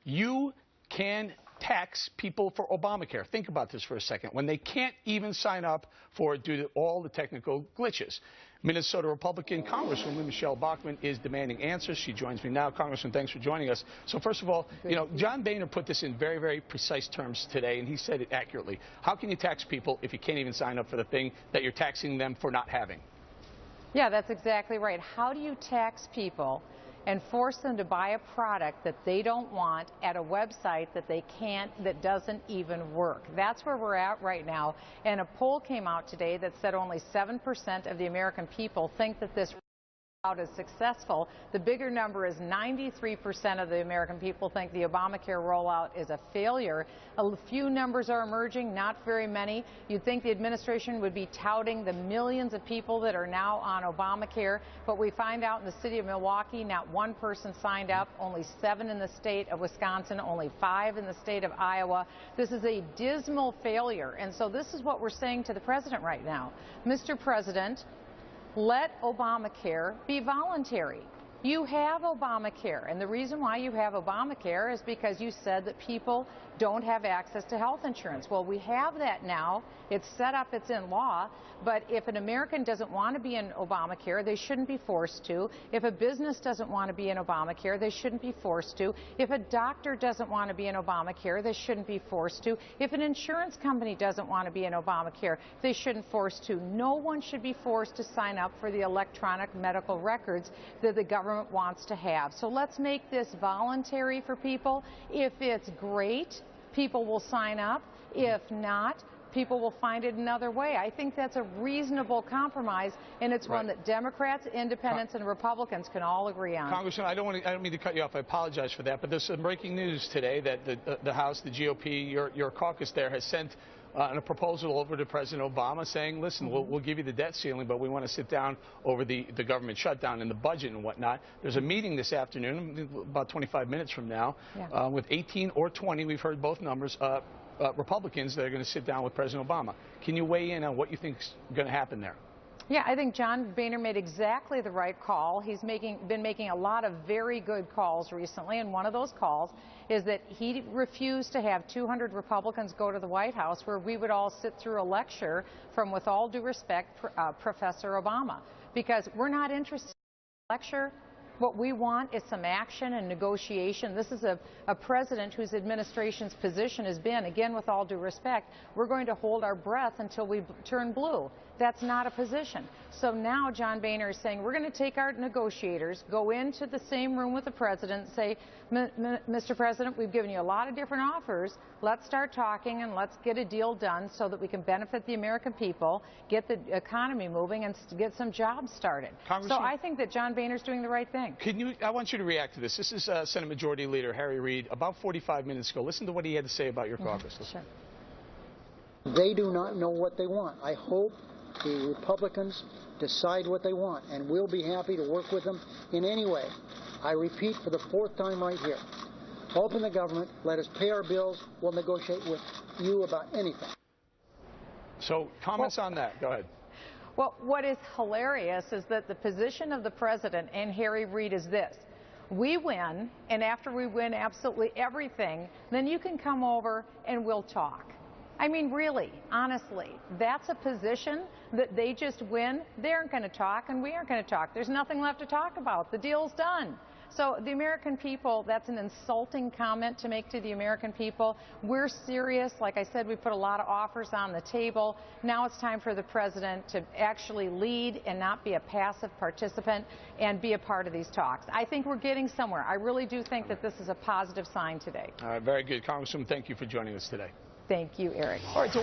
you can tax people for Obamacare. Think about this for a second. When they can't even sign up for it due to all the technical glitches. Minnesota Republican Congresswoman Michele Bachmann is demanding answers. She joins me now. Congressman, thanks for joining us. So first of all, John Boehner put this in very, very precise terms today, and he said it accurately. How can you tax people if you can't even sign up for the thing that you're taxing them for not having? Yeah, that's exactly right. How do you tax people and force them to buy a product that they don't want at a website that they can't, that doesn't even work? That's where we're at right now. And a poll came out today that said only 7% of the American people think that this rollout is successful. The bigger number is 93% of the American people think the Obamacare rollout is a failure. A few numbers are emerging, not very many. You'd think the administration would be touting the millions of people that are now on Obamacare, but we find out in the city of Milwaukee, not one person signed up, only 7 in the state of Wisconsin, only 5 in the state of Iowa. This is a dismal failure, and so this is what we're saying to the president right now. Mr. President, let Obamacare be voluntary. You have Obamacare, and the reason why you have Obamacare is because you said that people don't have access to health insurance. Well, we have that now. It's set up, it's in law, but if an American doesn't want to be in Obamacare, they shouldn't be forced to. If a business doesn't want to be in Obamacare, they shouldn't be forced to. If a doctor doesn't want to be in Obamacare, they shouldn't be forced to. If an insurance company doesn't want to be in Obamacare, they shouldn't force to. No one should be forced to sign up for the electronic medical records that the government wants to have. So let's make this voluntary for people. If it's great, people will sign up. If not, people will find it another way. I think that's a reasonable compromise, and it's one that Democrats, Independents, and Republicans can all agree on. Congressman, I don't mean to cut you off. I apologize for that, but there's some breaking news today that the House, the GOP, your caucus there has sent a proposal over to President Obama saying, listen, we'll give you the debt ceiling, but we want to sit down over the government shutdown and the budget and whatnot. There's a meeting this afternoon, about 25 minutes from now, with 18 or 20, we've heard both numbers, Republicans that are going to sit down with President Obama. Can you weigh in on what you think is going to happen there? Yeah, I think John Boehner made exactly the right call. He's been making a lot of very good calls recently, and one of those calls is that he refused to have 200 Republicans go to the White House where we would all sit through a lecture from, with all due respect, Professor Obama, because we're not interested in a lecture. What we want is some action and negotiation. This is a president whose administration's position has been, again, with all due respect, we're going to hold our breath until we turn blue. That's not a position. So now John Boehner is saying we're going to take our negotiators, go into the same room with the president, and say, Mr. President, we've given you a lot of different offers. Let's start talking and let's get a deal done so that we can benefit the American people, get the economy moving, and get some jobs started. So I think that John Boehner's doing the right thing. I want you to react to this. This is Senate Majority Leader Harry Reid about 45 minutes ago. Listen to what he had to say about your caucus. Sure. They do not know what they want. I hope the Republicans decide what they want, and we'll be happy to work with them in any way. I repeat for the 4th time right here, open the government, let us pay our bills, we'll negotiate with you about anything. So comments on that, go ahead. Well, what is hilarious is that the position of the president and Harry Reid is this. We win, and after we win absolutely everything, then you can come over and we'll talk. I mean, really, honestly, that's a position that they just win. They aren't going to talk, and we aren't going to talk. There's nothing left to talk about. The deal's done. So the American people, that's an insulting comment to make to the American people. We're serious. Like I said, we put a lot of offers on the table. Now it's time for the president to actually lead and not be a passive participant and be a part of these talks. I think we're getting somewhere. I really do think that this is a positive sign today. All right, very good. Congresswoman, thank you for joining us today. Thank you, Eric. All right, so